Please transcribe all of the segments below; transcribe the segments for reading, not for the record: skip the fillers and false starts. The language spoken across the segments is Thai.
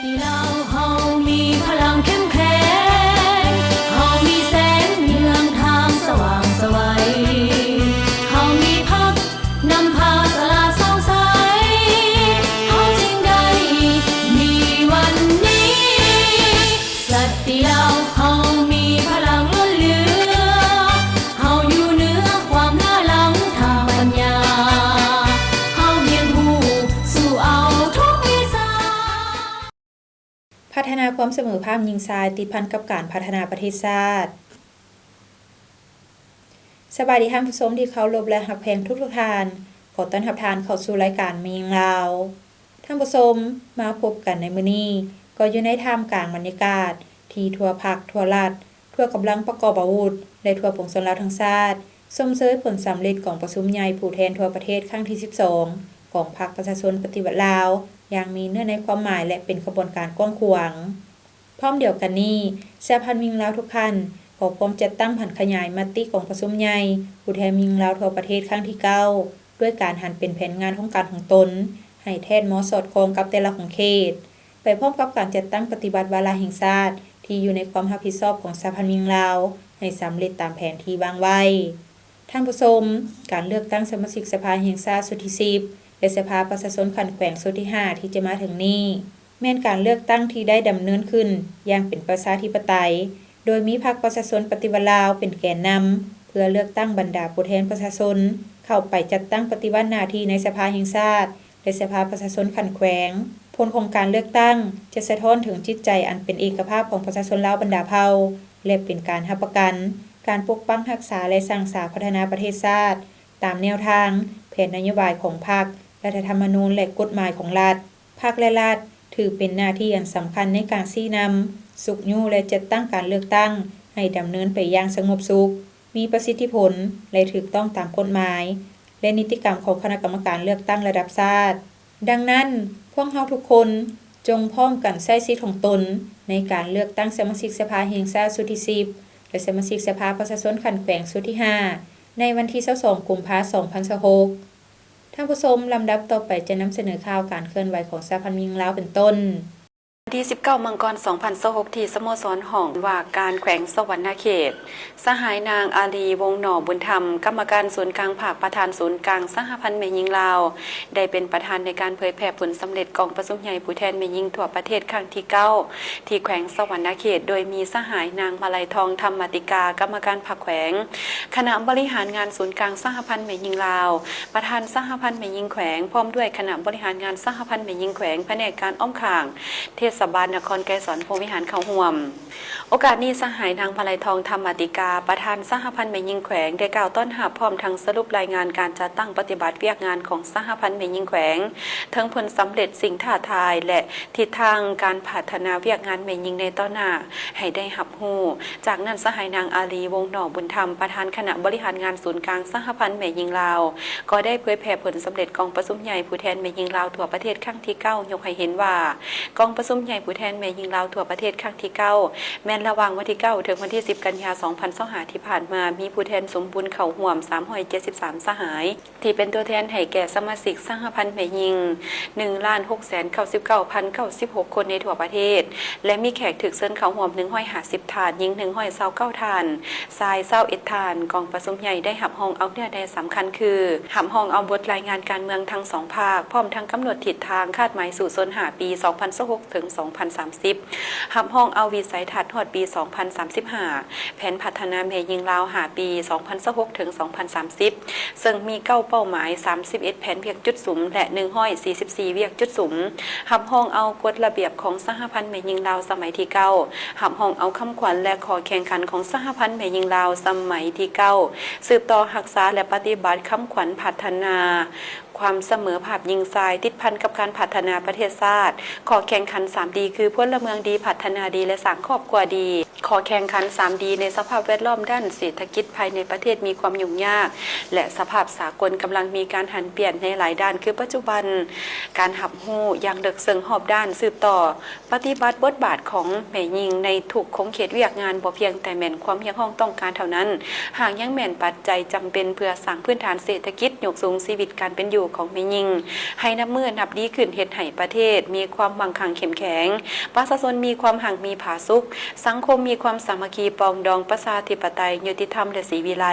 ที่เราเฮามีพลังเข้มแข็งเฮามีแสงเยืองทางสว่างไสวเฮามีพักนำพาสลาดส่องใสเฮาจึงได้มีวันนี้สัตย์ที่เราเฮามีพลังล้นเหลือเฮาอยู่เหนือความล้าหลังทางปัญญาเฮาเรียนรู้สู่เอาทุกวิชาพัฒนาความเสมอภาคหญิงชายติดพันกับการพัฒนาประเทศชาติสบายดีท่านผู้ชมที่เคารพและรักแพงทุกท่านขอต้อนรับท่านเข้าสู่รายการมีงลาวท่านผู้ชมมาพบกันในมื้อนี้ก็อยู่ในท่ามกลางบรรยากาศที่ทั่วภาคทั่วรัฐทั่วกำลังประกอบอาวุธและทั่วปวงชนลาวทั้งชาติชมเชยผลสำเร็จของประชุมใหญ่ผู้แทนทั่วประเทศครั้งที่12ของพรรคประชาชนปฏิวัติลาวอย่างมีเนื้อในความหมายและเป็นขบวนการกว้างขวางพร้อมเดียวกันนี้สหพันธ์มิงลาวทุกท่านขอพร้อมจัดตั้งผันขยายมติของประชุมใหญ่ผู้แทนมิงลาวทั่วประเทศครั้งที่9ด้วยการหันเป็นแผนงานของการของตนให้แทนเหมาะสอดคล้องกับแต่ละของเขตไปพร้อมกับการจัดตั้งปฏิบัติวาระแห่งชาติที่อยู่ในความรับผิดชอบของสหพันธ์มิงลาวให้สำเร็จตามแผนที่วางไว้ท่านผู้ชมการเลือกตั้งสมาชิกสภาแห่งชาติสุดที่10และสภาประชาชนขันแขวงสุดที่5ที่จะมาถึงนี้แม้นการเลือกตั้งที่ได้ดำเนินขึ้นอย่างเป็นประชาธิปไตยโดยมีพรรคประชาชนปฏิวัติลาวเป็นแกนนำเพื่อเลือกตั้งบรรดาผู้แทนประชาชนเข้าไปจัดตั้งปฏิบัติหน้าที่ในสภาแห่งชาติและสภาประชาชนขันแขวงผลของการเลือกตั้งจะสะท้อนถึงจิตใจอันเป็นเอกภาพของประชาชนลาวบรรดาเผ่าและเป็นการรับประกันการปกป้องรักษาและสร้างสรรค์พัฒนาประเทศชาติตามแนวทางแผนนโยบายของพรรครัฐธรรมนูญและกฎหมายของรัฐพรรคและรัฐถือเป็นหน้าที่อันสำคัญในการชี้นำสุขยู่และจัดตั้งการเลือกตั้งให้ดำเนินไปอย่างสงบสุขมีประสิทธิผลและถูกต้องตามกฎหมายและนิติกรรมของคณะกรรมการเลือกตั้งระดับชาติดังนั้นพวกเราทุกคนจงพร้อมกันใช้สิทธิของตนในการเลือกตั้งสมาชิกสภาแห่งชาติสุดที่10และสมาชิกสภาประชาชนขันแขวงสุดที่5ในวันที่22กุมภาพันธ์2026ท่านผู้ชมลำดับต่อไปจะนำเสนอข่าวการเคลื่อนไหวของสหพันธ์มิงลาวเป็นต้นที่19มังกร2026ที่สโมสรห้องว่าการแขวงสวรรณเขตสหายนางอาลีวงหน่อบุญธรรมกรรมการศูนย์กลางภาคประธานศูนย์กลางสหพันธ์แม่หญิงลาวได้เป็นประธานในการเผยแพร่ผลสำเร็จกองประชุมใหญ่ผู้แทนแม่หญิงทั่วประเทศครั้งที่9ที่แขวงสวรรณเขตโดยมีสหายนางมาลัยทองธรรมติกากรรมการภาคแขวงคณะบริหารงานศูนย์กลางสหพันธ์แม่หญิงลาวประธานสหพันธ์แม่หญิงแขวงพร้อมด้วยคณะบริหารงานสหพันธ์แม่หญิงแขวงแผนกการอ้อมข้างเทศบาลนครไกรสอนพรหมวิหารเขาห่วมโอกาสนี้สหายนางมาลัยทองธรรมติกาประธานสหพันธ์แม่หญิงแขวงได้กล่าวต้อนรับพร้อมทั้งสรุปรายงานการจัดตั้งปฏิบัติเวียกงานของสหพันธ์แม่หญิงแขวงทั้งผลสำเร็จสิ่งท้าทายและทิศทางการพัฒนาเวียกงานแม่หญิงในต่อหน้าให้ได้รับรู้จากนั้นสหายนางอาลีวงหน่อบุญธรรมประธานคณะบริหารงานศูนย์กลางสหพันธ์แม่หญิงลาวก็ได้เผยแพร่ผลสำเร็จกองประชุมใหญ่ผู้แทนแม่หญิงลาวทั่วประเทศครั้งที่9ยกให้เห็นว่ากองประชุมใหญ่ผู้แทนแม่หญิงลาวทั่วประเทศครั้งที่9แม้นระหว่างวันที่9ถึงวันที่10กันยายน2025ที่ผ่านมามีผู้แทนสมบูรณ์เข้าร่วม373สหายที่เป็นตัวแทนให้แก่สมาชิกสหพันธ์แม่หญิง 1,699,096 คนในทั่วประเทศและมีแขกถึกเชิญเข้าร่วม150ฐานหญิง129ฐานชาย21ฐานกองประชุมใหญ่ได้รับรองเอาเนื้อใดสำคัญคือรับรองเอาบทรายงานการเมืองทั้ง2ภาคพร้อมทั้งกำหนดทิศทางคาดหมายสู่ชน5ปี2026ถึง2030รับรองเอาวิสัยทัศน์ฮอดปี2035แผนพัฒนาแม่หญิงลาว5ปี2026ถึง2030ซึ่งมี9เป้าหมาย31แผนเวียกจุดสูงและ144เวียกจุดสูงรับรองเอากฎระเบียบของสหพันธ์แม่หญิงลาวสมัยที่9รับรองเอาคำขวัญและข้อแข่งขันของสหพันธ์แม่หญิงลาวสมัยที่9สืบต่อรักษาและปฏิบัติคำขวัญพัฒนาความเสมอภาคหญิงชายติดพันกับการพัฒนาประเทศชาติขอแข่งขัน 3D คือพลเมืองดีพัฒนาดีและสร้างครอบครัวดีขอแข่งขัน 3D ในสภาพแวดล้อมด้านเศรษฐกิจภายในประเทศมีความยุ่งยากและสภาพสากลกำลังมีการหันเปลี่ยนในหลายด้านคือปัจจุบันการหับหู้อย่างเลึกซึ้งหอบด้านสืบต่อปฏิบัติบทบาทของแม่หญิงในทุกคงเขตเวียกงานบ่เพียงแต่แม่นความเพียงห้องต้องการเท่านั้นหากยังแม่นปัจจัยจำเป็นเพื่อสร้างพื้นฐานเศรษฐกิจยกสูงชีวิตการเป็นอยู่ กของแม่ยิงให้นับมือนับดีขึ้นเฮ็ดให้ประเทศมีความมั่งคั่งเข้มแข็งประชาชนมีความหักมีผาสุขสังคมมีความสามัคคีปองดองประชาธิปไตยยุติธรรมและศรีวิไล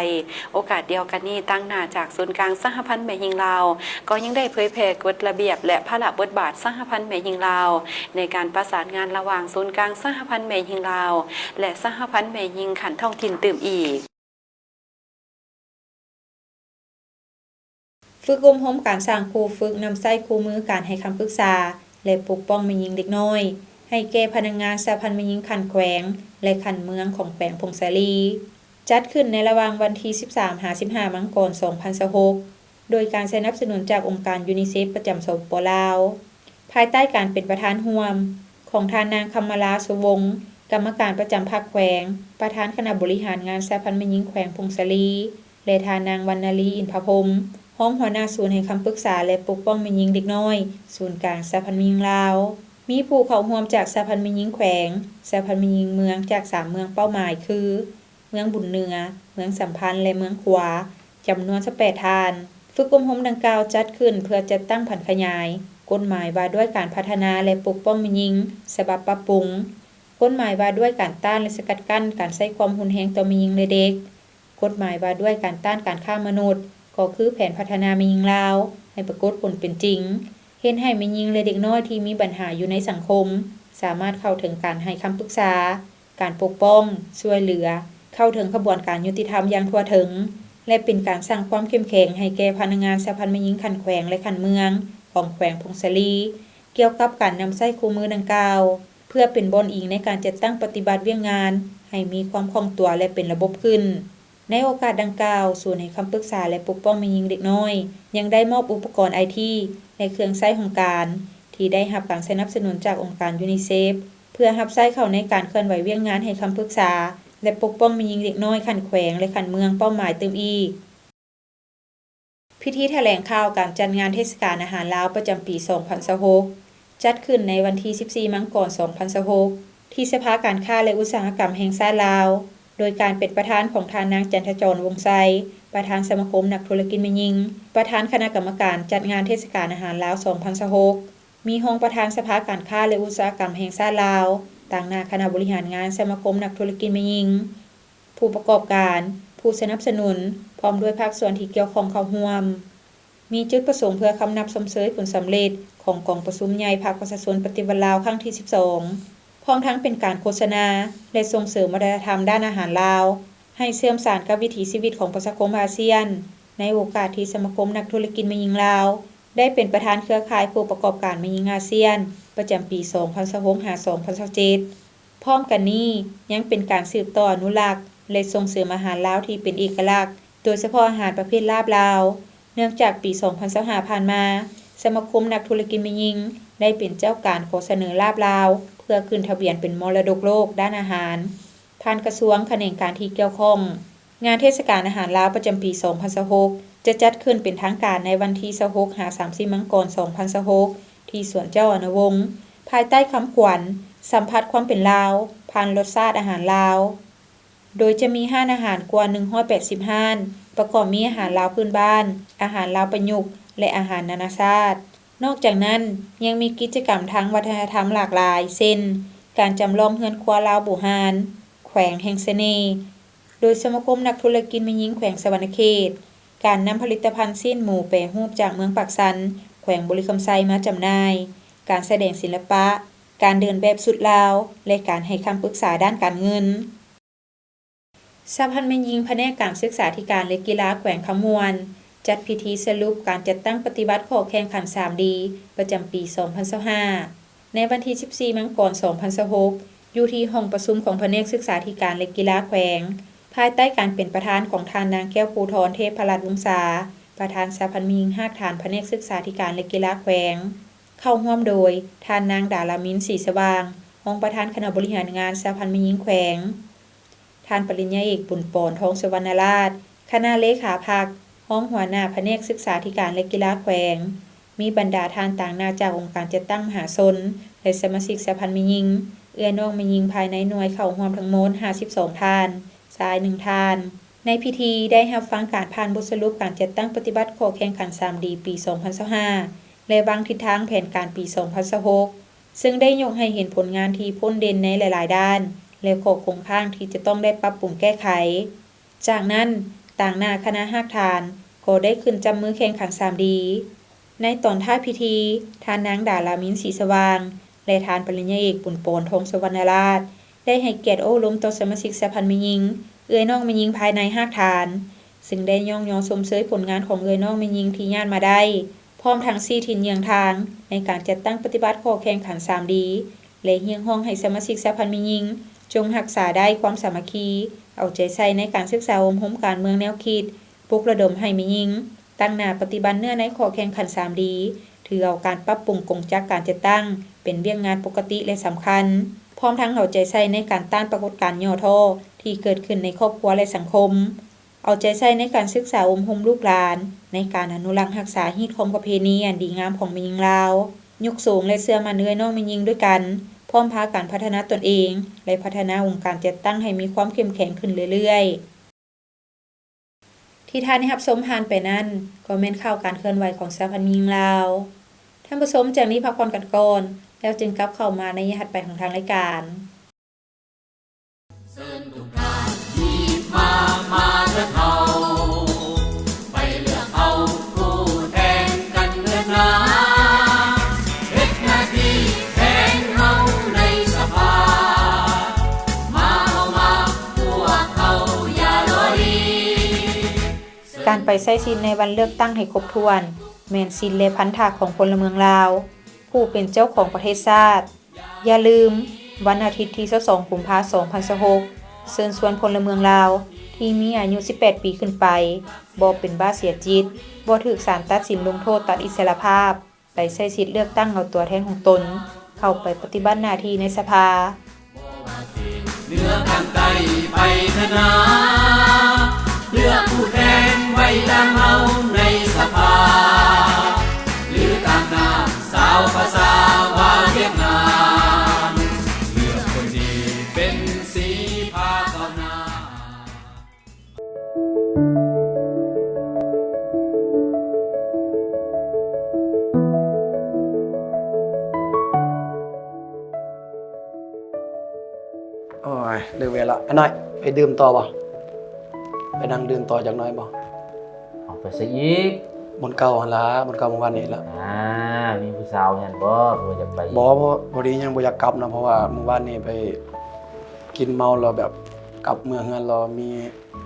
โอกาสเดียวกันนี้ตั้งหน้าจากศูนย์กลางสหพันธ์แม่ยิงลาวก็ยังได้เผยแพร่กฎระเบียบและพระราชบทบาทสหพันธ์แม่ยิงลาวในการประสานงานระหว่างศูนย์กลางสหพันธ์แม่ยิงลาวและสหพันธ์แม่ยิงขันท้องถิ่นตื่มอีกฝึกอบรมการสร้างครูฝึกนำใช้คู่มือการให้คำปรึกษาและปกป้องแม่หญิงเด็กน้อยให้แก่พนักงานสหพันธ์แม่หญิงขันแขวงและขันเมืองของแขวงพงศาลีจัดขึ้นในระหว่างวันที่ 13-15 มังกร 2026 โดยการสนับสนุนจากองค์การยูนิเซฟประจำสปป.ลาวภายใต้การเป็นประธานร่วมของท่านนางคำมาลาสุวงศ์กรรมการประจำภาคแขวงประธานคณะบริหารงานสหพันธ์แม่หญิงแขวงพงศาลีและท่านนางวรรณลีอินทพรหมห้องหัวหน้าศูนย์ให้คำปรึกษาและปกป้องแม่หญิงเด็กน้อยศูนย์กลางสหพันธ์แม่หญิงลาวมีผู้เข้าร่วมจากสหพันธ์แม่หญิงแขวงสหพันธ์แม่หญิงเมืองจาก3เมืองเป้าหมายคือเมืองบุญเหนือเมืองสัมพันธ์และเมืองขวาจำนวน18ท่านฝึกอบรมดังกล่าวจัดขึ้นเพื่อจัดตั้งผันขยายกฎหมายว่าด้วยการพัฒนาและปกป้องแม่หญิงฉบับปรับปรุงกฎหมายว่าด้วยการต้านและสกัดกั้นการใช้ความรุนแรงต่อแม่หญิงและเด็กกฎหมายว่าด้วยการต้านการฆ่ามนุษย์ก็คือแผนพัฒนาแม่หญิงลาวให้ปรากฏผลเป็นจริงเฮ็ดให้แม่หญิงและเด็กน้อยที่มีปัญหาอยู่ในสังคมสามารถเข้าถึงการให้คำปรึกษาการปกป้องช่วยเหลือเข้าถึงกระบวนการยุติธรรมอย่างทั่วถึงและเป็นการสร้างความเข้มแข็งให้แก่พนักงานสหพันธ์แม่หญิงขันแขวงและขันเมืองของแขวงพงศาลีเกี่ยวกับการนำใช้คู่มือดังกล่าวเพื่อเป็นบนอิงในการจัดตั้งปฏิบัติเวียงงานให้มีความคล่องตัวและเป็นระบบขึ้นในโอกาสดังกล่าวศูนย์ให้คำปรึกษาและปกป้องแม่หญิงเด็กน้อยยังได้มอบอุปกรณ์ IT และเครื่องใช้ของการที่ได้รับการสนับสนุนจากองค์การยูนิเซฟเพื่อรับใช้เข้าในการเคลื่อนไหวเวียงงานให้คำปรึกษาและปกป้องแม่หญิงเด็กน้อยขันแขวงและขันเมืองเป้าหมายเติมอีกพิธีแถลงข่าวการจัดงานเทศกาลอาหารลาวประจำปี 2026 จัดขึ้นในวันที่ 14 มังกร 2026 ที่สภาการค้าและอุตสาหกรรมแห่งชาติลาวโดยการเป็นประธานของท่านนางจันทจรวงศ์ไซประธานสมาคมนักธุรกิจแม่หญิงประธานคณะกรรมการจัดงานเทศกาลอาหารลาว 2026 มีรองประธานสภาการค้าและอุตสาหกรรมแห่งชาติลาวต่างหน้าคณะบริหารงานสมาคมนักธุรกิจแม่หญิงผู้ประกอบการผู้สนับสนุนพร้อมด้วยภาคส่วนที่เกี่ยวข้องเข้าร่วมมีจุดประสงค์เพื่อคำนับชมเชยผลสำเร็จของกองประชุมใหญ่ภาคประชาชนปฏิวัติลาวครั้งที่ 12 พร้อมทั้งเป็นการโฆษณาและส่งเสริมวัฒนธรรมด้านอาหารลาวให้เชื่อมสานกับวิถีชีวิตของประชาคมอาเซียนในโอกาสที่สมาคมนักธุรกิจแม่หญิงลาวได้เป็นประธานเครือข่ายผู้ประกอบการแม่หญิงอาเซียนประจำปี 2026-2027 พร้อมกันนี้ยังเป็นการสืบต่ออนุรักษ์และส่งเสริมอาหารลาวที่เป็นเอกลักษณ์โดยเฉพาะอาหารประเภทลาบลาวเนื่องจากปี 2025 ผ่านมาสมาคมนักธุรกิจแม่หญิงได้เป็นเจ้าการขอเสนอลาบลาวเพื่อขึ้นทะเบียนเป็นมรดกโลกด้านอาหารผ่านกระทรวงแขนงการที่เกี่ยวข้องงานเทศกาลอาหารลาวประจำปี 2026 จะจัดขึ้นเป็นทางการในวันที่ 26-30 มังกร 2026 ที่สวนเจ้าอนุวงศ์ภายใต้คำขวัญสัมผัสความเป็นลาวผ่านรสชาติอาหารลาวโดยจะมีห้านอาหารกว่า180ห้านประกอบมีอาหารลาวพื้นบ้านอาหารลาวประยุกต์และอาหารนานาชาตินอกจากนั้นยังมีกิจกรรมทางวัฒนธรรมหลากหลายเช่นการจำลองเฮือนครัวลาวบูฮานแขวงแห่งเสน่ห์โดยสมาคมนักธุรกิจแม่หญิงแขวงสะหวรรณเขตการนำผลิตภัณฑ์สิ้นหมูแปรรูปจากเมืองปากสันแขวงบุรีคำไซมาจำหน่ายการแสดงศิลปะการเดินแบบสุดลาวและการให้คำปรึกษาด้านการเงินสหพันธ์แม่หญิงแผนกการศึกษาธิการและกีฬาแขวงขมวนจัดพิธีสรุปการจัดตั้งปฏิบัติข้อแข่งขัน 3D ประจำปี 2025 ในวันที่ 14 มังกร 2026 อยู่ที่ห้องประชุมของแผนกศึกษาธิการและกีฬาแขวงภายใต้การเป็นประธานของท่านนางแก้วภูธรเทพรัตน์วงศาประธานสหพันธ์แม่หญิงภาคฐานแผนกศึกษาธิการและกีฬาแขวงเข้าร่วมโดยท่านนางดารามินศรีสว่างรองประธานคณะบริหารงานสหพันธ์แม่หญิงแขวงท่านปริญญาเอกบุญปอนทองสุวรรณราชคณะเลขาพรรคห้องหัวหน้าแผนกศึกษาธิการและกีฬาแขวงมีบรรดาท่านต่างหน้าจากองค์การจัดตั้งมหาชนและสมาชิกสหพันธ์แม่หญิงเอื้อน้องแม่หญิงภายในหน่วยเข้าร่วมทั้งหมด52ท่านชาย1ท่าน ในพิธีได้รับฟังการผ่านบทสรุปการจัดตั้งปฏิบัติข้อแข่งขัน 3D ปี 2025 และวางทิศทางแผนการปี 2026 ซึ่งได้ยกให้เห็นผลงานที่พ้นเด่นในหลายๆด้านและข้อคงค้างที่จะต้องได้ปรับปรุงแก้ไขจากนั้นต่างหน้าคณะฮักทานก็ได้ขึ้นจับมือแข่งขัน 3D ในตอนท้ายพิธีทานนางดารามินศรีสว่างและทานปริญญาเอกปุณโปนทองสวรรณราชได้ให้เกียรติโอ้ล้มต่อสมาชิกสหพันธ์แม่หญิงเอื้อยน้องแม่หญิงภายในฮักทานซึ่งได้ย่องยอชมเชยผลงานของเอื้อยน้องแม่หญิงที่ย่านมาได้พร้อมทั้ง4ถิ่นเยืองทางในการจัดตั้งปฏิบัติข้อแข่งขัน 3D และเรียกร้องให้สมาชิกสหพันธ์แม่หญิงจงรักษาได้ความสามัคคีเอาใจใส่ในการศึกษาอบรมการเมืองแนวคิดปลุกระดมให้แม่หญิงตั้งหน้าปฏิบัติเนื้อในข้อแข่งขัน 3D ถือเอาการปรับปรุงกงจักการจัดตั้งเป็นเรื่องงานปกติและสำคัญพร้อมทั้งเอาใจใส่ในการต้านปรากฏการณ์ย่อท้อที่เกิดขึ้นในครอบครัวและสังคมเอาใจใส่ในการศึกษาอบรมลูกหลานในการอนุรักษ์รักษาฮีตของประเพณีอันดีงามของแม่หญิงลาวยกสูงและเชื่อมั่นเอื้อยน้องแม่หญิงด้วยกันพร้อมพาการพัฒนาตนเองและพัฒนาองค์การจัดตั้งให้มีความเข้มแข็งขึ้นเรื่อยๆที่ท่านได้รับชมผ่านไปนั้นก็แม่นข่าวการเคลื่อนไหวของสหพันธ์แม่หญิงลาวท่านผู้ชมจากนี้พักผ่อนกันก่อนแล้วจึงกลับเข้ามาในถัดไปของทางรายการเชิญทุกท่านที่มาเลือกเอาไปเลือกเอาผู้แทนกันเถิดนะเฮ็ดหน้าที่แทนเฮาในสภามาพวกเขาอย่าล้อลี การไปใช้สิทธิ์ในวันเลือกตั้งให้ครบถ้วนแม่นสิทธิ์และพันธะของพลเมืองลาวผู้เป็นเจ้าของประเทศชาติอย่าลืมวันอาทิตย์ที่22กุมภาพันธ์2026เชิญชวนพลเมืองลาวที่มีอายุ18ปีขึ้นไปบ่เป็นบ้าเสียจิตบ่ถูกศาลตัดสินลงโทษตัดอิสรภาพไปใช้สิทธิ์เลือกตั้งเอาตัวแทนของตนเข้าไปปฏิบัติหน้าที่ในสภาเหนือข้างใต้ไปเถิดนะเลือกผู้แทนไว้ตามเฮาในสภาหรือตามหน้าสาวภาษาว่าเรียกงานเลือกคนดีเป็นสีพาเข้าหน้าโอ้ยเลิกเวลาอันน้อยไปดื่มต่อบ่ไปนั่งดื่มต่อจากน้อยบ่เอาไปซะอีกบนเก่าหั่นล่ะบนเก่าเมื่อวานนี้ล่ะมีผู้สาวเห็นบ่อยากไปบ่พอดียังบ่อยากกลับนะเพราะว่าเมื่อวานนี้ไปกินเมาแล้วแบบกลับเมืองเฮือนเรามี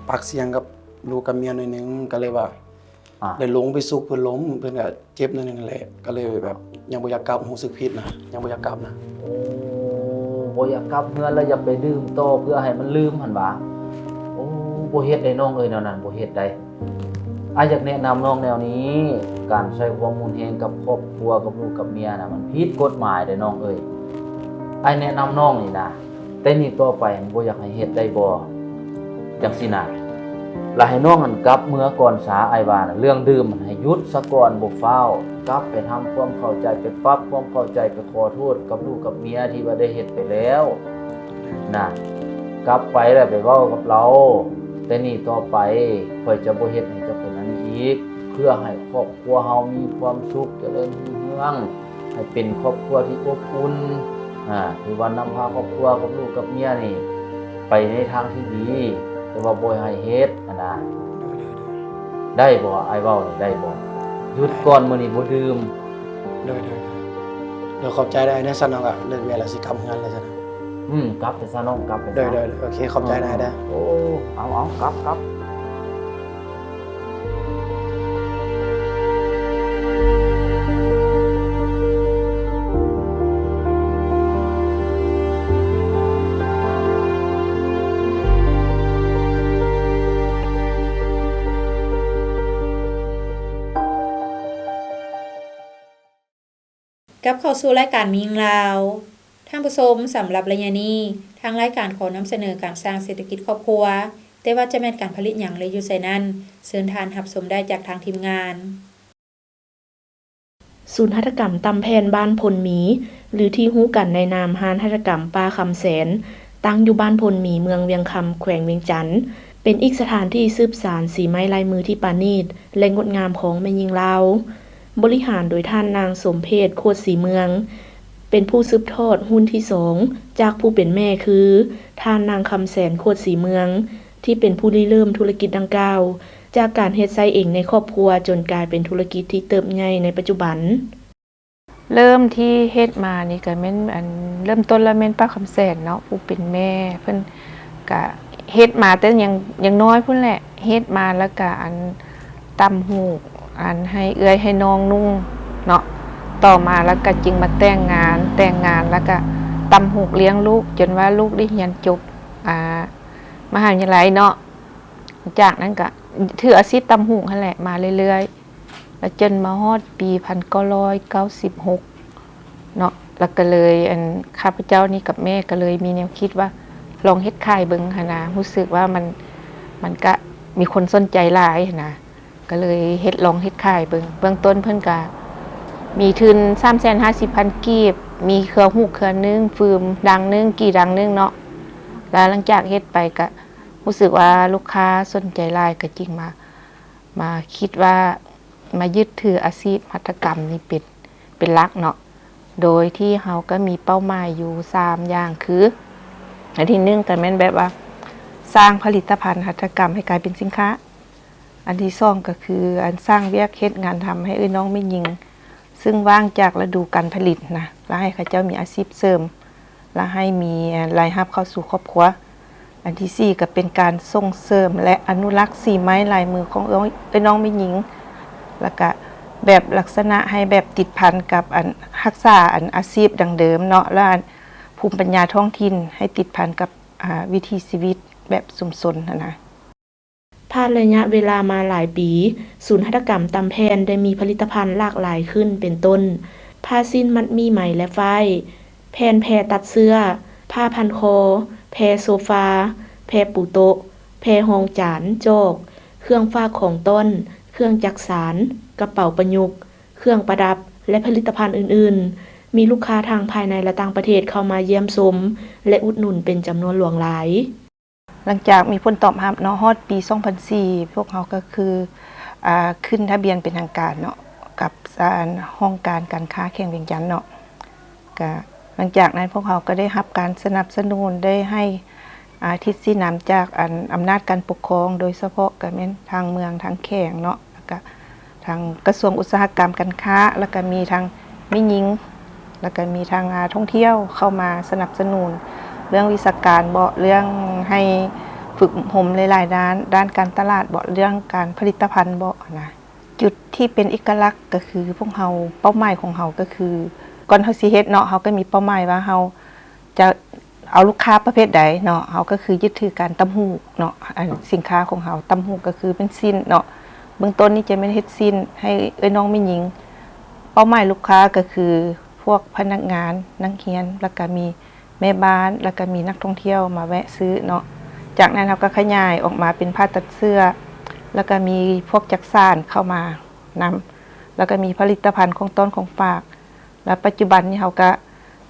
ปากเสียงกับลูกกับเมียหน่อยนึงก็เลยว่าได้ลงไปซุกเพิ่นล้มเพิ่นก็เจ็บหน่อยนึงแหละก็เลยแบบยังบ่อยากกลับรู้สึกผิดนะยังบ่อยากกลับนะโอ้บ่อยากกลับเฮือนแล้วอยากไปดื่มต่อเพื่อให้มันลืมหั่นบ่โอ้บ่เฮ็ดได้น้องเอ้ยแนวนั้นบ่เฮ็ดได้อยากแนะนำน้องแนวนี้การใช้ความรุนแรงกับครอบครัวกับลูกกับเมียน่ะมันผิดกฎหมายเด้น้องเอ้ยแนะนำน้องนี่นะแต่นี่ต่อไปบ่อยากให้เฮ็ดได้บ่จังซี่น่ะแล้วให้น้องมันกลับเมื่อก่อนสาว่าน่ะเรื่องดื่มมันให้หยุดซะก่อนบ่ฟ้าวกลับไปทำความเข้าใจไปปรับความเข้าใจไปขอโทษกับลูกกับเมียที่ว่าได้เฮ็ดไปแล้วนะกลับไปแล้วไปเว้ากับเราแต่นี่ต่อไปค่อยจะบ่เฮ็ดให้เจ้าเป็นนั้นอีกเพื่อให้ครอบครัวเฮามีความสุขเจริญรุ่งเรืองให้เป็นครอบครัวที่อบอุ่นคือว่านำพาครอบครัวกับลูกกับเมียนี่ไปในทางที่ดีแต่ว่าบ่ให้เฮ็ดนะได้บ่อ้ายเว้านี่ได้บ่หยุดก่อนมื้อนี้บ่ดื่มเดี๋ยวขอบใจได้นะซั่นเนาะก็เลิกเวลาสิกลับเฮือนแล้วซั่นกลับไปซะน้องกลับไปซะเด้อโอเคขอบใจได้เด้อโอ้เอากลับกลับเข้าสู่รายการมีหยังลาวท่านผู้ชมสำหรับระยะนี้ทางรายการขอนำเสนอการสร้างเศรษฐกิจครอบครัวแต่ว่าจะแม่นการผลิตหยังเลยอยู่ไสนั้นเชิญทานรับชมได้จากทางทีมงานศูนย์หัตถกรรมตำแพนบ้านพลหมีหรือที่ฮู้กันในนามห้านหัตถกรรมป้าคำแสนตั้งอยู่บ้านพลหมีเมืองเวียงคำแขวงเวียงจันทน์ เป็นอีกสถานที่สืบสานสีไม้ลายมือที่ปราณีตและงดงามของแม่หญิงลาวบริหารโดยท่านนางสมเพชโคตรศรีเมือง เป็นผู้สืบทอดหุ้นที่2จากผู้เป็นแม่คือท่านนางคำแสนโคตรศรีเมือง ที่เป็นผู้ริเริ่มธุรกิจดังกล่าวจากการเฮ็ดไส้เองในครอบครัวจนกลายเป็นธุรกิจที่เติบใหญ่ในปัจจุบัน เริ่มที่เฮ็ดมานี่ก็แม่นเริ่มต้นแล้วแม่นป้าคำแสนเนาะผู้เป็นแม่เพิ่นก็เฮ็ดมาแต่ยังน้อยพุ่นแหละเฮ็ดมาแล้วก็ตำหูกให้เอื้อยให้น้องนุ่งเนาะต่อมาแล้วก็จึงมาแต่งงานแล้วก็ตำหูกเลี้ยงลูกจนว่าลูกได้เรียนจบมหาวิทยาลัยเนาะจากนั้นก็ถืออาชีพตำหูกนั่นแหละมาเรื่อยๆแล้วจนมาฮอดปี1996เนาะแล้วก็เลยข้าพเจ้านี่กับแม่ก็เลยมีแนวคิดว่าลองเฮ็ดขายเบิ่งหั่นนะรู้สึกว่ามันก็มีคนสนใจหลายหั่นนะก็เลยลองเฮ็ดขายเบื้องต้นเพิ่นก็มีทุน 350,000 กีบมีเครือหูกเครือนึงฟืมดังนึงกี่ดังนึงเนาะแล้วหลังจากเฮ็ดไปก็รู้สึกว่าลูกค้าสนใจหลายก็จริงมาคิดว่ามายึดถืออาชีพหัตถกรรมนี่เป็นหลักเนาะโดยที่เฮาก็มีเป้าหมายอยู่3อย่างคืออันที่1ก็แม่นแบบว่าสร้างผลิตภัณฑ์หัตถกรรมให้กลายเป็นสินค้าอันที่2ก็คือสร้างเวียกเฮ็ดงานทำให้น้องไม่ยิงซึ่งว่างจากฤดูการผลิตนะแล้วให้เขาเจ้ามีอาชีพเสริมและให้มีรายรับเข้าสู่ครอบครัวอันที่4ก็เป็นการส่งเสริมและอนุรักษ์สีไม้ลายมือของน้องไม่ยิงแล้วก็แบบลักษณะให้แบบติดพันกับรักษาอาชีพดังเดิมเนาะและภูมิปัญญาท้องถิ่นให้ติดพันกับวิถีชีวิตแบบชุมชนนะผ่านระยะเวลามาหลายปี ศูนย์หัตถกรรมตำแพนได้มีผลิตภัณฑ์หลากหลายขึ้นเป็นต้น ผ้าสิ้นมัดมีไหมและฝ้ายแผ่นแพรตัดเสื้อ ผ้าพันคอ แพรโซฟา แพรปูโต๊ะ แพรห้องจานจอก เครื่องฝากของต้น เครื่องจักสาน กระเป๋าประยุกต์ เครื่องประดับ และผลิตภัณฑ์อื่นๆ มีลูกค้าทางภายในและต่างประเทศเข้ามาเยี่ยมชมและอุดหนุนเป็นจำนวนหลวงหลายหลังจากมีผลตอบรับเนาะฮอดปี2004พวกเขาก็คือขึ้นทะเบียนเป็นทางการเนาะกับห้องการค้าแข่งเวียงจันทน์เนาะก็หลังจากนั้นพวกเขาก็ได้รับการสนับสนุนได้ให้ทิศสินำจากอำนาจการปกครองโดยเฉพาะก็แม่นทางเมืองทางแข่งเนาะแล้วก็ทางกระทรวงอุตสาหกรรมการค้าแล้วก็มีทางมิญิงแล้วก็มีทางท่องเที่ยวเข้ามาสนับสนุนเรื่องวิชาการเรื่องให้ฝึกห่มหลายๆด้านการตลาดเรื่องการผลิตภัณฑ์นะจุดที่เป็นเอกลักษณ์ก็คือพวกเราเป้าหมายของเราก็คือก่อนเฮาสิเฮ็ดเนาะเฮาก็มีเป้าหมายว่าเฮาจะเอาลูกค้าประเภทใดเนาะเฮาก็คือยึดถือการตำหูกเนาะสินค้าของเฮาตำหูกก็คือเป็นสิ้นเนาะเบื้องต้นนี่จะไม่เฮ็ดสิ้นให้น้องไม่หญิงเป้าหมายลูกค้าก็คือพวกพนักงานนักเรียนแล้วก็มีแม่บ้านแล้วก็มีนักท่องเที่ยวมาแวะซื้อเนาะจากนั้นเราก็ขยายออกมาเป็นผ้าตัดเสื้อแล้วก็มีพวกจักสานเข้ามานำแล้วก็มีผลิตภัณฑ์ของต้นของฝากและปัจจุบันนี้เราก็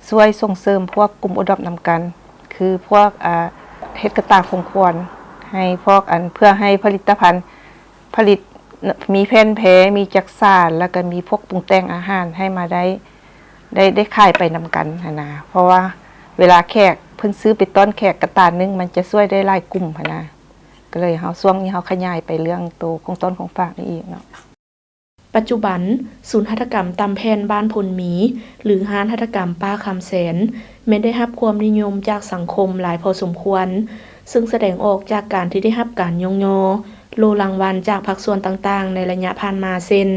ช่วยส่งเสริมพวกกลุ่มอุดมนำกันคือพวกเฮ็ดกระต่ายคงควรให้พวกเพื่อให้ผลิตภัณฑ์ผลิตมีแผ่นแผลมีจักสานแล้วก็มีพวกปรุงแต่งอาหารให้มาได้ขายไปนำกันนะเพราะว่าเวลาแขกเพิ่นซื้อไปต้นแขกกระตานึงมันจะช่วยได้หลายกลุ่มนะก็เลยเฮาช่วงนี้เฮาขยายไปเรื่องโตของต้นของฝากนี่อีกเนาะปัจจุบันศูนย์หัตถกรรมตำแพนบ้านพลหมีหรือห้านหัตถกรรมป้าคำแสนแม้ได้รับความนิยมจากสังคมหลายพอสมควรซึ่งแสดงออกจากการที่ได้รับการยกย่อโลรางวัลจากภาคส่วนต่างๆในระยะผ่านมาเช่น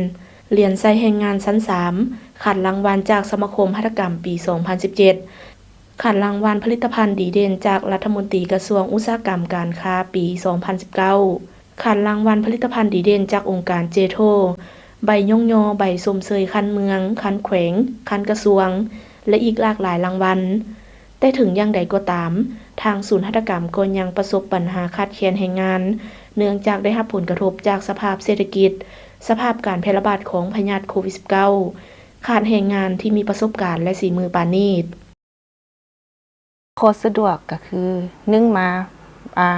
เหรียญไซแห่งงานชั้น3ขันรางวัลจากสมาคมหัตถกรรมปี2017ขันรางวัลผลิตภัณฑ์ดีเด่นจากรัฐมนตรีกระทรวงอุตสาหกรรมการค้าปี2019ขันรางวัลผลิตภัณฑ์ดีเด่นจากองค์การเจโทใบย่องยอใบสมเสยคันเมืองคันแขวงคันกระทรวงและอีกหลากหลายรางวัลแต่ถึงอย่างใดก็ตามทางศูนย์หัตถกรรมก็ยังประสบปัญหาขาดแคลนแรงงานเนื่องจากได้รับผลกระทบจากสภาพเศรษฐกิจสภาพการแพร่ระบาดของพยาธิโควิด -19 ขาดแรงงานที่มีประสบการณ์และฝีมือปราณีตโคตรสะดวกก็คือนึ่งมา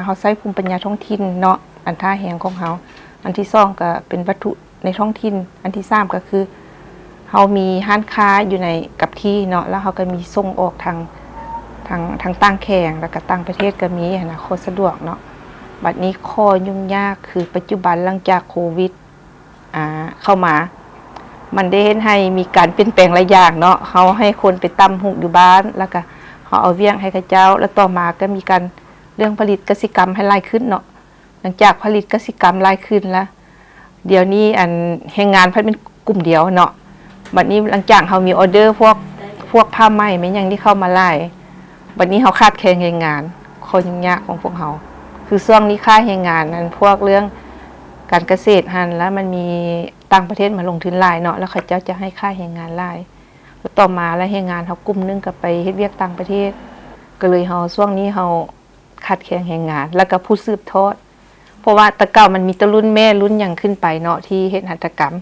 เฮาใช้ภูมิปัญญาท้องถิ่นเนาะอันท่าแหงของเฮาอันที่2ก็เป็นวัตถุในท้องถิ่นอันที่3ก็คือเฮามีร้านค้าอยู่ในกับที่เนาะแล้วเฮาก็มีส่งออกทางต่างแข่งแล้วก็ต่างประเทศก็มีนะโคตรสะดวกเนาะบัดนี้ข้อยุ่งยากคือปัจจุบันหลังจากโควิดเข้ามามันได้เฮ็ดให้มีการเปลี่ยนแปลงหลายอย่างเนาะเฮาให้คนไปตำหุกอยู่บ้านแล้วก็เฮาเอาเวียงให้เขาเจ้าแล้วต่อมาก็มีการเรื่องผลิตกสิกรรมให้หลายขึ้นเนาะหลังจากผลิตกสิกรรมหลายขึ้นแล้วเดี๋ยวนี้แรงงานเพิ่นเป็นกลุ่มเดียวเนาะบัดนี้หลังจากเฮามีออเดอร์พวกผ้าไหมแม่นหยังที่เข้ามาหลายบัดนี้เฮาขาดแคลนแรงงานข้อยุ่งยากของพวกเฮาคือช่วงนี้ค่าแรงงานนั้นพวกเรื่องการเกษตรหันแล้วมันมีต่างประเทศมาลงทุนหลายเนาะแล้วเขาเจ้าจะให้ค่าแรงงานหลายแล้วต่อมาแล้วแรงงานเฮากลุ่มนึงก็ไปเฮ็ดเวียกต่างประเทศก็เลยเฮาช่วงนี้เฮาขาดแคลนแรงงานแล้วก็ผู้สืบทอดเพราะว่าแต่เก่ามันมีแต่รุ่นแม่รุ่นหยังขึ้นไปเนาะที่เฮ็ดหัตถกรรม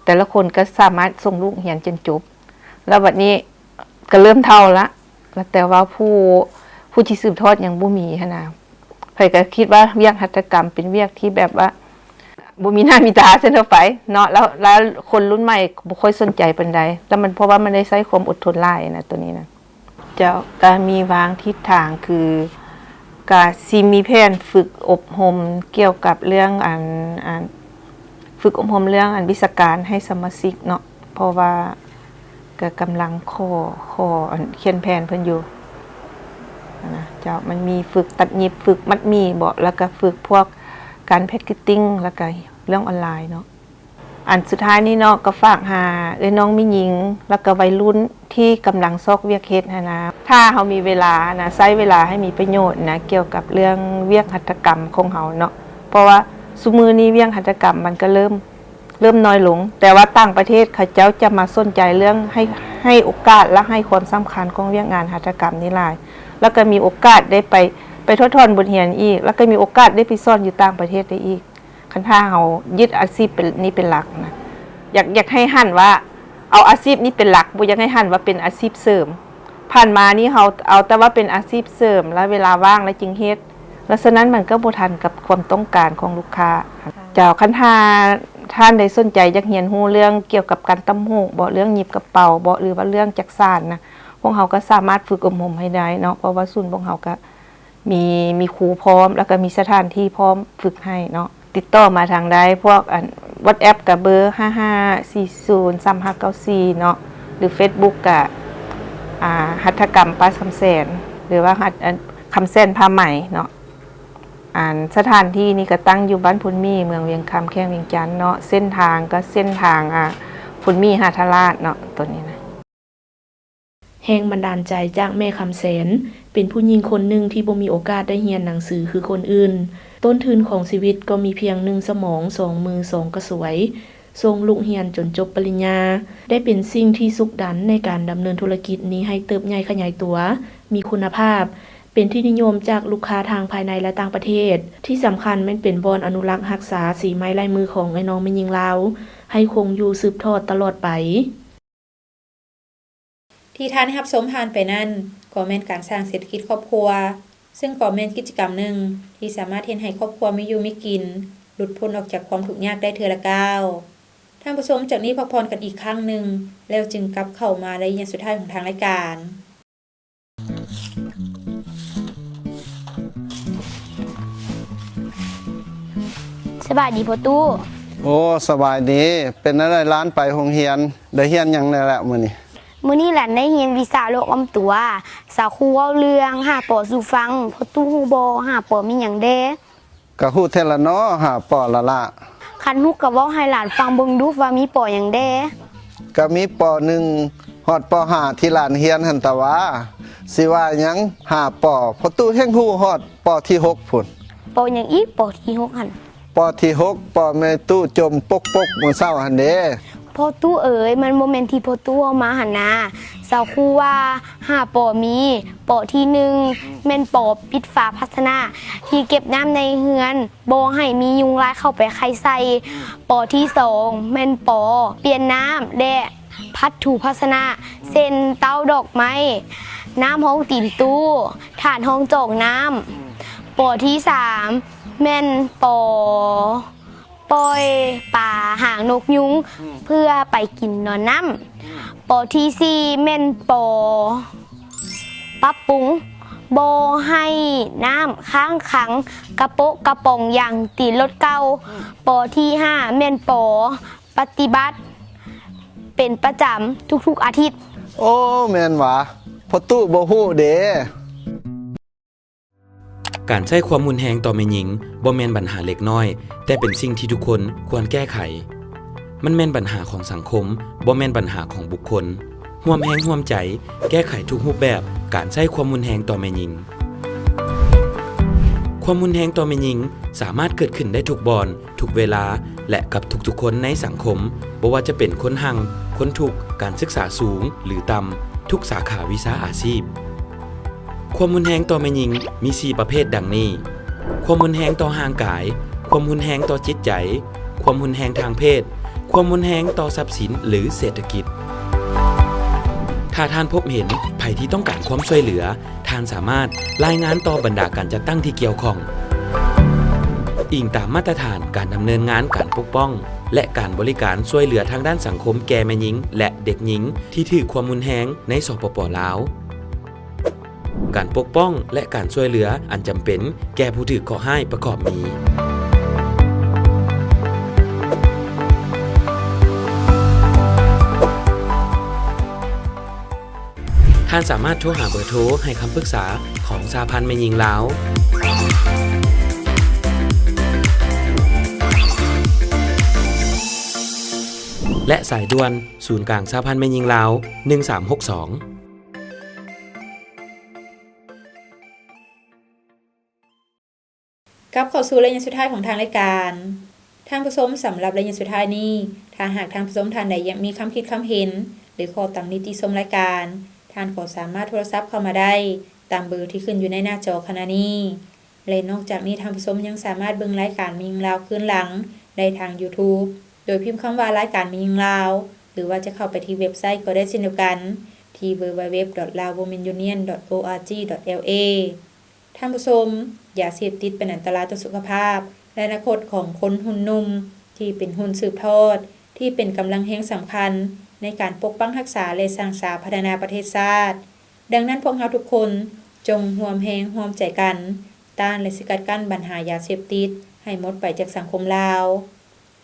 แต่ละคนก็สามารถส่งลูกเรียนจนจบแล้วบัดนี้ก็เริ่มเฒ่าละแล้วแต่ว่าผู้ที่สืบทอดยังบ่มีหันน่ะเพิ่นก็คิดว่าเวียกหัตถกรรมเป็นเวียกที่แบบว่าบ่มีหน้ามีตาเส้นเท่าไปเนาะแล้วคนรุ่นใหม่บ่ค่อยสนใจปานใดแล้วมันเพราะว่ามันได้ใช้ความอดทนหลายนะตัวนี้นะเจ้าก็มีวางทิศทางคือก็สิมีแผนฝึกอบรมเกี่ยวกับเรื่องฝึกอบรมเรื่องวิชาการให้สมาชิกเนาะเพราะว่าก็กำลังขอเขียนแผนเพิ่นอยู่นะเจ้ามันมีฝึกตัดเย็บฝึกมัดหมี่บ่แล้วก็ฝึกพวกการแพ็คเกจจิ้งแล้วก็เรื่องออนไลน์เนาะอันสุดท้ายนี้เนาะก็ฝากหาน้องมีหญิงแล้วก็วัยรุ่นที่กำลังซอกเวียกเฮ็ดนะถ้าเฮามีเวลานะใช้เวลาให้มีประโยชน์นะเกี่ยวกับเรื่องเวียกหัตถกรรมของเฮาเนาะเพราะว่าซุมื้อนี้เวียกหัตถกรรมมันก็เริ่มน้อยลงแต่ว่าต่างประเทศเขาเจ้าจะมาสนใจเรื่องให้โอกาสและให้ความสำคัญของเวียกงานหัตถกรรมนี้หลายแล้วก็มีโอกาสได้ไปทดทอนบทเรียนอีกแล้วก็มีโอกาสได้ไปสอนอยู่ต่างประเทศได้อีกคันถ้าเฮายึดอาชีพเป็นหลักนะอยากให้หันว่าเอาอาชีพนี้เป็นหลักบ่อยากให้หันว่าเป็นอาชีพเสริมผ่านมานี่เฮาเอาแต่ว่าเป็นอาชีพเสริมแล้วเวลาว่างแล้วจึงเฮ็ดแล้วฉะนั้นมันก็บ่ทันกับความต้องการของลูกค้าเจ้าคันถ้าท่านได้สนใจอยากเรียนรู้เรื่องเกี่ยวกับการตำหูกบ่เรื่องหยิบกระเป๋าบ่หรือว่าเรื่องจักสานนะพวกเฮาก็สามารถฝึกอบรมให้ได้เนาะเพราะว่าศูนย์พวกเฮาก็มีครูพร้อมแล้วก็มีสถานที่พร้อมฝึกให้เนาะติดต่อมาทางใดพวกWhatsApp กับเบอร์55403594เนาะหรือ Facebook กับหัตถกรรมป้าคำแสนหรือว่าคำแสนผ้าไหมเนาะสถานที่นี่ก็ตั้งอยู่บ้านพุนมีเมืองเวียงคำแข้งเวียงจันทน์เนาะเส้นทางก็เส้นทางพุนมีหาทราชเนาะตัวนี้นะแรงบันดาลใจจากแม่คำแสนเป็นผู้หญิงคนหนึ่งที่บ่มีโอกาสได้เรียนหนังสือคือคนอื่นต้นทุนของชีวิตก็มีเพียง1สมอง2มือ2กระสวยส่งลูกเรียนจนจบปริญญาได้เป็นสิ่งที่สุขดันในการดำเนินธุรกิจนี้ให้เติบใหญ่ขยายตัวมีคุณภาพเป็นที่นิยมจากลูกค้าทางภายในและต่างประเทศที่สำคัญมันเป็นบอนอนุรักษ์รักษาสีไม้ลายมือของไอ้น้องแม่หญิงลาวให้คงอยู่สืบทอดตลอดไปที่ท่านรับชมผ่านไปนั่นก็แม่นการสร้างเศรษฐกิจครอบครัวซึ่งก็แม่นกิจกรรมหนึ่งที่สามารถเฮ็ดให้ครอบครัวมีอยู่มีกินหลุดพ้นออกจากความทุกข์ยากได้เทื่อละก้าวท่านผู้ชมจากนี้พักผ่อนกันอีกครั้งหนึ่งแล้วจึงกลับเข้ามาในอย่างสุดท้ายของทางรายการสบายดีพ่อตู้โอ้สบายดีเป็นอะไรร้านไปโรงเรียนได้เรียนหยังได้แล้วมื้อนี้หลานได้เรียนวิชาโลกอำตัวสาวครูเว้าเรื่องหาปอสู่ฟังพ่อตู้ฮู้บ่หาปอมีหยังแด้ก็ฮู้แท้ละเนาะหาปอละคันฮู้ก็เว้าให้หลานฟังเบิ่งดูว่ามีปอหยังแด้ก็มีป.1 ฮอดป.5 ที่หลานเรียนหั่นตะว่าสิว่าหยังหาปอพ่อตู้แฮ่งฮู้ฮอดปอที่6พุ่นปอหยังอีกปอที่6หั่นปอที่6ปอแม่ตู้จมปกมื้อเช้าหั่นเด้พ่อตู้เอ๋ยมันบ่แม่นที่พ่อตู้เอามาหั่นนะสาวครูว่า5ปอมีปอที่1แม่นปอปิดฝาภาชนะที่เก็บน้ำในเฮือนบ่ให้มียุงลายเข้าไปไข่ใส่ปอที่2แม่นปอเปลี่ยนน้ำและพัดถูภาชนะเส้นเตาดอกไม้น้ำห้องตีนตู้ถาดห้องจอกน้ำ ปอที่3แม่นปอปล่อยปลาหางนกยุงเพื่อไปกินนอนน้ำปอที่4แม่นปอปรับปรุงบ่ให้น้ำค้างขังกระโปะกระป๋องอย่างตีรถเก่าปอที่5แม่นปอปฏิบัติเป็นประจำทุกๆอาทิตย์ โอ้แม่นหวะพอตู้บ่ฮู้เด้ การใช้ความรุนแรงต่อแม่หญิงบ่แม่นปัญหาเล็กน้อยแต่เป็นสิ่งที่ทุกคนควรแก้ไขมันแม่นปัญหาของสังคมบ่แม่นปัญหาของบุคคลร่วมแรงร่วมใจแก้ไขทุกรูปแบบการใช้ความรุนแรงต่อแม่หญิงความรุนแรงต่อแม่หญิงสามารถเกิดขึ้นได้ทุกบอนทุกเวลาและกับทุกๆคนในสังคมบ่ว่าจะเป็นคนหังคนทุกข์การศึกษาสูงหรือต่ำทุกสาขาวิชาอาชีพความรุนแรงต่อแม่หญิงมี4ประเภทดังนี้ความรุนแรงต่อร่างกายความรุนแรงต่อจิตใจความรุนแรงทางเพศความรุนแรงต่อทรัพย์สินหรือเศรษฐกิจถ้าท่านพบเห็นภัยที่ต้องการความช่วยเหลือท่านสามารถรายงานต่อบรรดาการจัดตั้งที่เกี่ยวข้องอิงตามมาตรฐานการดำเนินงานการปกป้องและการบริการช่วยเหลือทางด้านสังคมแก่แม่หญิงและเด็กหญิงที่ถูกความรุนแรงในสปป.ลาวการปกป้องและการช่วยเหลืออันจำเป็นแก่ผู้ถูกก่อร้ายประกอบมีท่านสามารถโทรหาเบอร์โทรให้คำปรึกษาของสหพันธ์แม่หญิงลาวและสายด่วนศูนย์กลางสหพันธ์แม่หญิงลาว1362กลับเข้าสู่ระยะสุดท้ายของทางรายการท่านผู้ชมสำหรับระยะสุดท้ายนี้ถ้าหากท่านผู้ชมท่านใดยังมีคำคิดคำเห็นหรือข้อตำหนิติชมรายการท่านก็สามารถโทรศัพท์เข้ามาได้ตามเบอร์ที่ขึ้นอยู่ในหน้าจอขณะนี้และนอกจากนี้ท่านผู้ชมยังสามารถเบิ่งรายการมียิงลาวคืนหลังได้ทาง YouTube โดยพิมพ์คำว่ารายการมียิงลาวหรือว่าจะเข้าไปที่เว็บไซต์ก็ได้เช่นเดียวกันที่ www.laowomenunion.org.la ท่านผู้ชมยาเสพติดเป็นอันตรายต่อสุขภาพและอนาคตของคนหุ่นนุ่มที่เป็นหุ่นสืบทอดที่เป็นกำลังแห่งสำคัญในการปกป้องรักษาและสร้างสรรค์พัฒนาประเทศชาติดังนั้นพวกเราทุกคนจงร่วมแรงร่วมใจกันต้านและสกัดกั้นปัญหายาเสพติดให้หมดไปจากสังคมลาว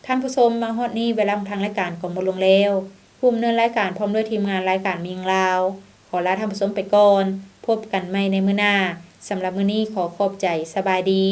ท่านผู้ชมมาฮอดนี้เวลาของทางรายการก็หมดลงแล้วผู้ดำเนินรายการพร้อมด้วยทีมงานรายการมียิงลาวขอลาท่านผู้ชมไปก่อนพบกันใหม่ในมื้อหน้าสำหรับมื้อนี้ขอขอบใจสบายดี